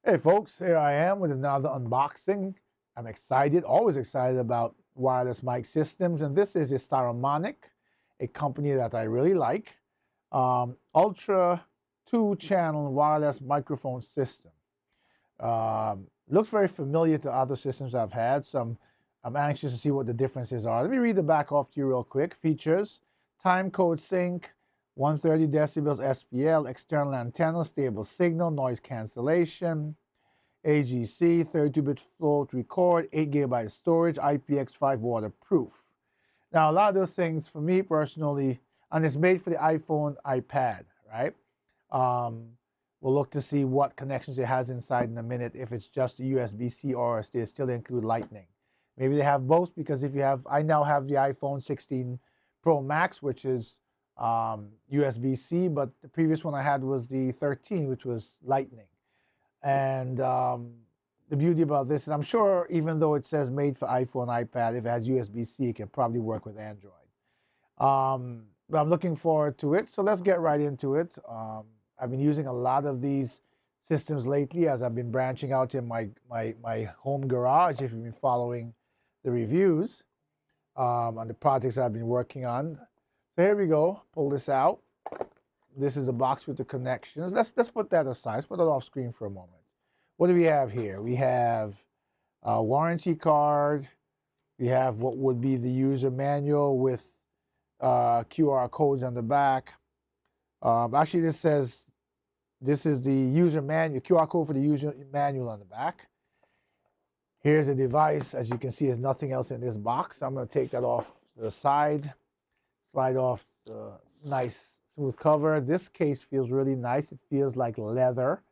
Hey folks, here I am with another unboxing. I'm excited, always excited about wireless mic systems, and this is a Saramonic, a company that I really like. Ultra 2-channel wireless microphone system. Looks very familiar to other systems I've had, so I'm anxious to see what the differences are. Let me read the back off to you real quick. Features: time code sync, 130 decibels SPL, external antenna, stable signal, noise cancellation, AGC, 32-bit float record, 8 gigabyte storage, IPX5 waterproof. Now, a lot of those things for me personally, and it's made for the iPhone, iPad, right? Um, we'll look to see what connections it has inside in a minute, if it's just USB-C or if they still include Lightning. Maybe they have both, because if you have, I now have the iPhone 16 Pro Max, which is USB-C, but the previous one I had was the 13, which was Lightning. And the beauty about this is, I'm sure, even though it says made for iPhone, iPad, if it has USB-C, it can probably work with Android. But I'm looking forward to it. So let's get right into it. I've been using a lot of these systems lately as I've been branching out in my home garage, if you've been following the reviews on the projects I've been working on. So here we go. Pull this out. This is a box with the connections. Let's put that aside. Let's put it off screen for a moment. What do we have here? We have a warranty card. We have what would be the user manual with QR codes on the back. Actually, this says this is the user manual, QR code for the user manual on the back. Here's the device. As you can see, there's nothing else in this box. I'm going to take that off to the side, slide off the nice smooth cover. This case feels really nice. It feels like leather.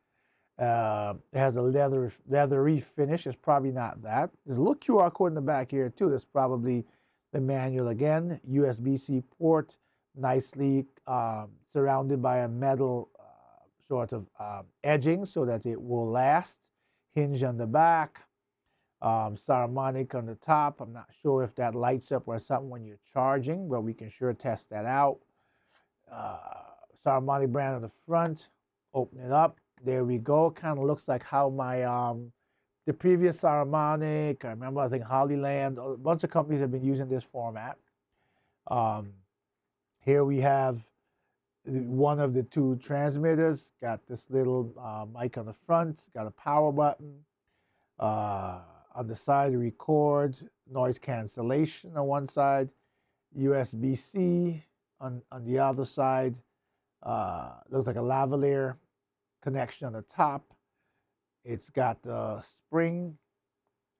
It has a leathery finish. It's probably not that. There's a little QR code in the back here too. That's probably the manual again. USB-C port, nicely surrounded by a metal sort of edging so that it will last. Hinge on the back. Saramonic on the top. I'm not sure if that lights up or something when you're charging, but we can sure test that out. Saramonic brand on the front. Open it up. There we go. Kind of looks like how my the previous Saramonic, I remember, I think Hollyland, a bunch of companies have been using this format. Um, Here we have one of the two transmitters. Got this little mic on the front. Got a power button. On the side, record, noise cancellation on one side, USB-C on the other side. Looks like a lavalier connection on the top. It's got the spring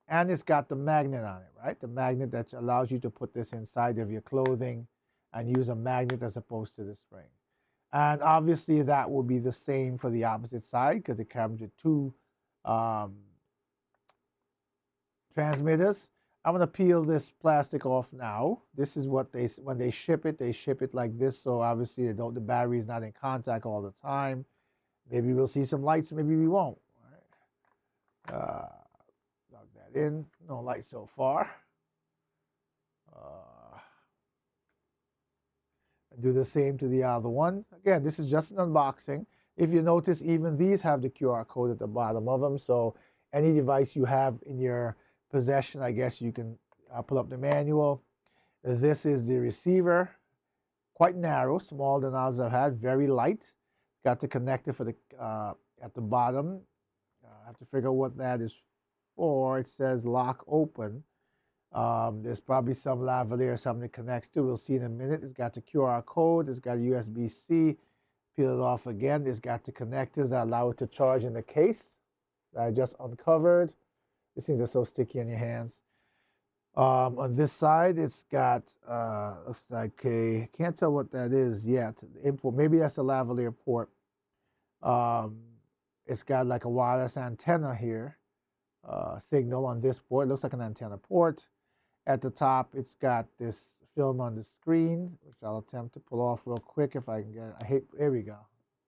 and it's got the magnet on it, right? The magnet that allows you to put this inside of your clothing and use a magnet as opposed to the spring. And obviously that will be the same for the opposite side, because it comes with two transmitters. I'm going to peel this plastic off now. This is what when they ship it like this. So obviously the battery is not in contact all the time. Maybe we'll see some lights, maybe we won't. All right. Plug that in. No light so far. Do the same to the other one. Again, this is just an unboxing. If you notice, even these have the QR code at the bottom of them. So any device you have in your possession, I guess you can pull up the manual. This is the receiver. Quite narrow, smaller than others I've had. Very light. Got the connector for the at the bottom. I have to figure out what that is for. It says lock open. There's probably some lavalier or something it connects to. We'll see in a minute. It's got the QR code. It's got USB-C. Peel it off again. It's got the connectors that allow it to charge in the case that I just uncovered. These things are so sticky on your hands. On this side, it's got looks like a, can't tell what that is yet. Import, maybe that's a lavalier port. It's got like a wireless antenna here. Signal on this port. It looks like an antenna port. At the top, it's got this film on the screen, which I'll attempt to pull off real quick if I can get it. There we go.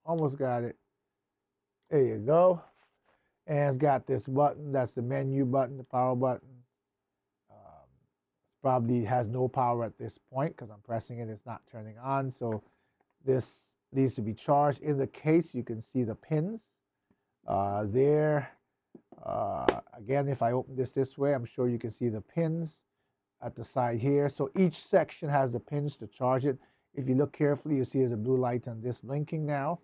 Almost got it. There you go. And it's got this button. That's the menu button, the power button. Probably has no power at this point because I'm pressing it. It's not turning on. So this needs to be charged. In the case, you can see the pins. there. Again, if I open this way, I'm sure you can see the pins at the side here. So each section has the pins to charge it. If you look carefully, you see there's a blue light on this blinking now.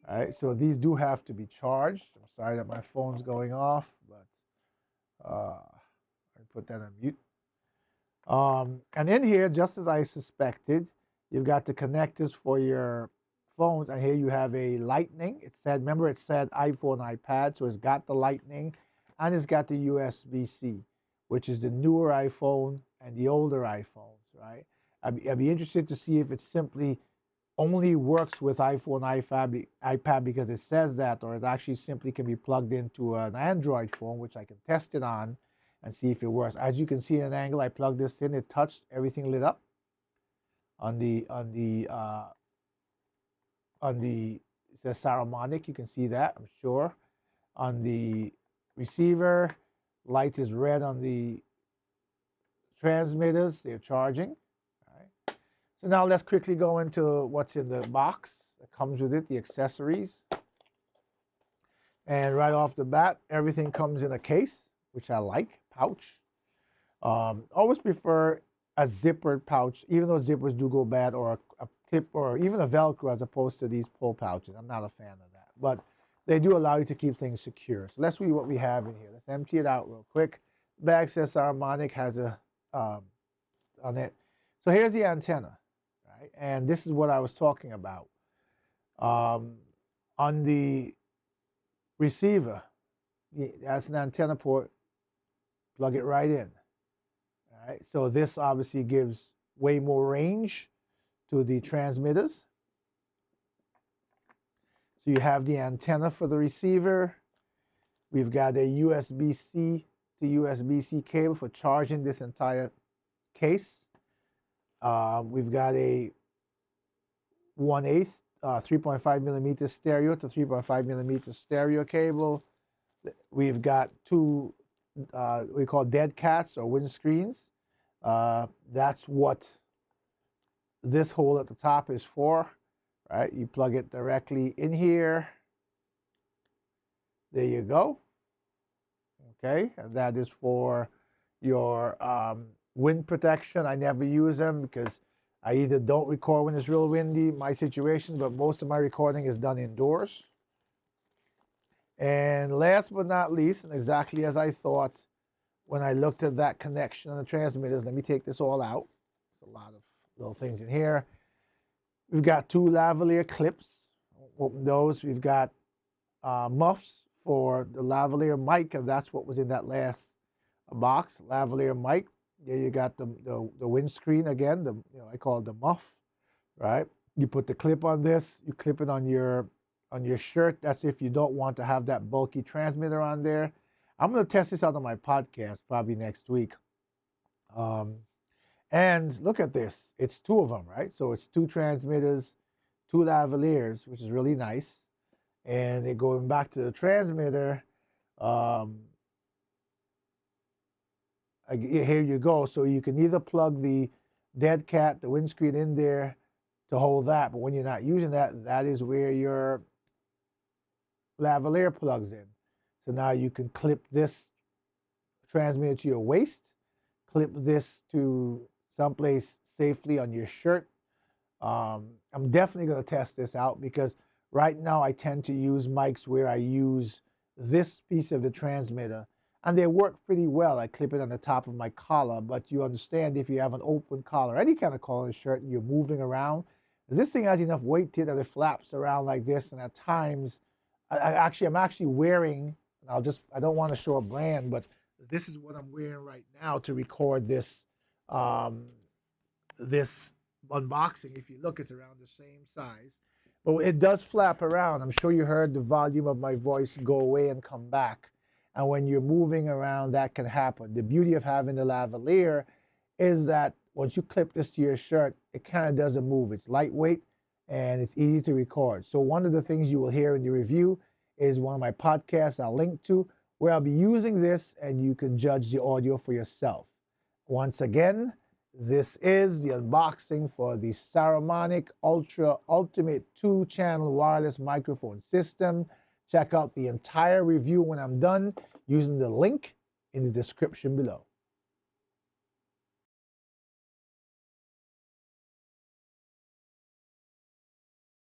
All right, so these do have to be charged. I'm sorry that my phone's going off, but I put that on mute. And in here, just as I suspected, you've got the connectors for your phones, and here you have a lightning. It said, remember it said iPhone, iPad, so it's got the lightning, and it's got the USB-C, which is the newer iPhone and the older iPhones, right? I'd be interested to see if it simply only works with iPhone, iPad because it says that, or it actually simply can be plugged into an Android phone, which I can test it on and see if it works. As you can see in an angle, I plugged this in, it touched, everything lit up. It says Saramonic, you can see that, I'm sure. On the receiver, light is red on the transmitters, they're charging. All right. So now let's quickly go into what's in the box that comes with it, the accessories. And right off the bat, everything comes in a case, which I like, pouch. Always prefer a zippered pouch, even though zippers do go bad, or a clip, or even a Velcro as opposed to these pull pouches. I'm not a fan of that, but they do allow you to keep things secure. So let's read what we have in here. Let's empty it out real quick. Bag says Saramonic, has a on it. So here's the antenna, right? And this is what I was talking about. On the receiver, that's an antenna port. Plug it right in. All right. So this obviously gives way more range to the transmitters. So you have the antenna for the receiver. We've got a USB-C to USB-C cable for charging this entire case. We've got a 1/8 3.5 millimeter stereo to 3.5 millimeter stereo cable. We've got two we call dead cats or windscreens. That's what this hole at the top is for, right? You plug it directly in here. There you go. Okay, and that is for your wind protection. I never use them because I either don't record when it's real windy, my situation, but most of my recording is done indoors. And last but not least, and exactly as I thought when I looked at that connection on the transmitters, let me take this all out. There's a lot of little things in here. We've got two lavalier clips. Open those. We've got muffs for the lavalier mic, and that's what was in that last box, lavalier mic. There you got the windscreen again, I call it the muff, right? You put the clip on this, you clip it on your shirt. That's if you don't want to have that bulky transmitter on there. I'm going to test this out on my podcast probably next week. And look at this. It's two of them, right? So it's two transmitters, two lavaliers, which is really nice. And they're going back to the transmitter. Here you go. So you can either plug the dead cat, the windscreen in there to hold that. But when you're not using that, that is where your lavalier plugs in. So now you can clip this transmitter to your waist, clip this to someplace safely on your shirt. I'm definitely going to test this out because right now I tend to use mics where I use this piece of the transmitter and they work pretty well. I clip it on the top of my collar, but you understand if you have an open collar, any kind of collar shirt, and you're moving around, this thing has enough weight to it that it flaps around like this, and at times, I'm actually wearing, and I don't want to show a brand, but this is what I'm wearing right now to record this, this unboxing. If you look, it's around the same size, but it does flap around. I'm sure you heard the volume of my voice go away and come back. And when you're moving around, that can happen. The beauty of having the lavalier is that once you clip this to your shirt, it kind of doesn't move. It's lightweight and it's easy to record. So one of the things you will hear in the review is one of my podcasts I'll link to where I'll be using this and you can judge the audio for yourself. Once again, this is the unboxing for the Saramonic Ultra Ultimate 2-channel wireless microphone system. Check out the entire review when I'm done using the link in the description below.